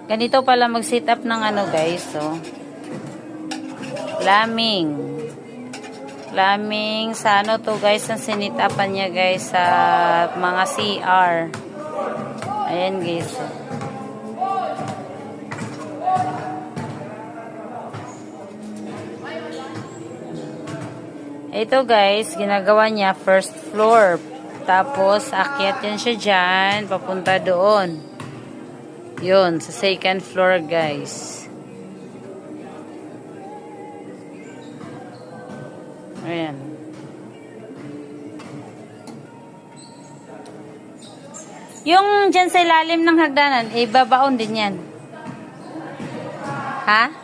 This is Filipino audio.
Ganito pala mag-set up ng ano guys, so. Laming sa ano to guys, ang sinit upan niya guys sa mga CR. Ayan guys. Ito guys, ginagawa niya first floor. Tapos, akyat yan siya dyan, papunta doon. Yun, sa second floor guys. Ayan. Yung dyan sa ilalim ng hagdanan, ibabaon din yan. Ha?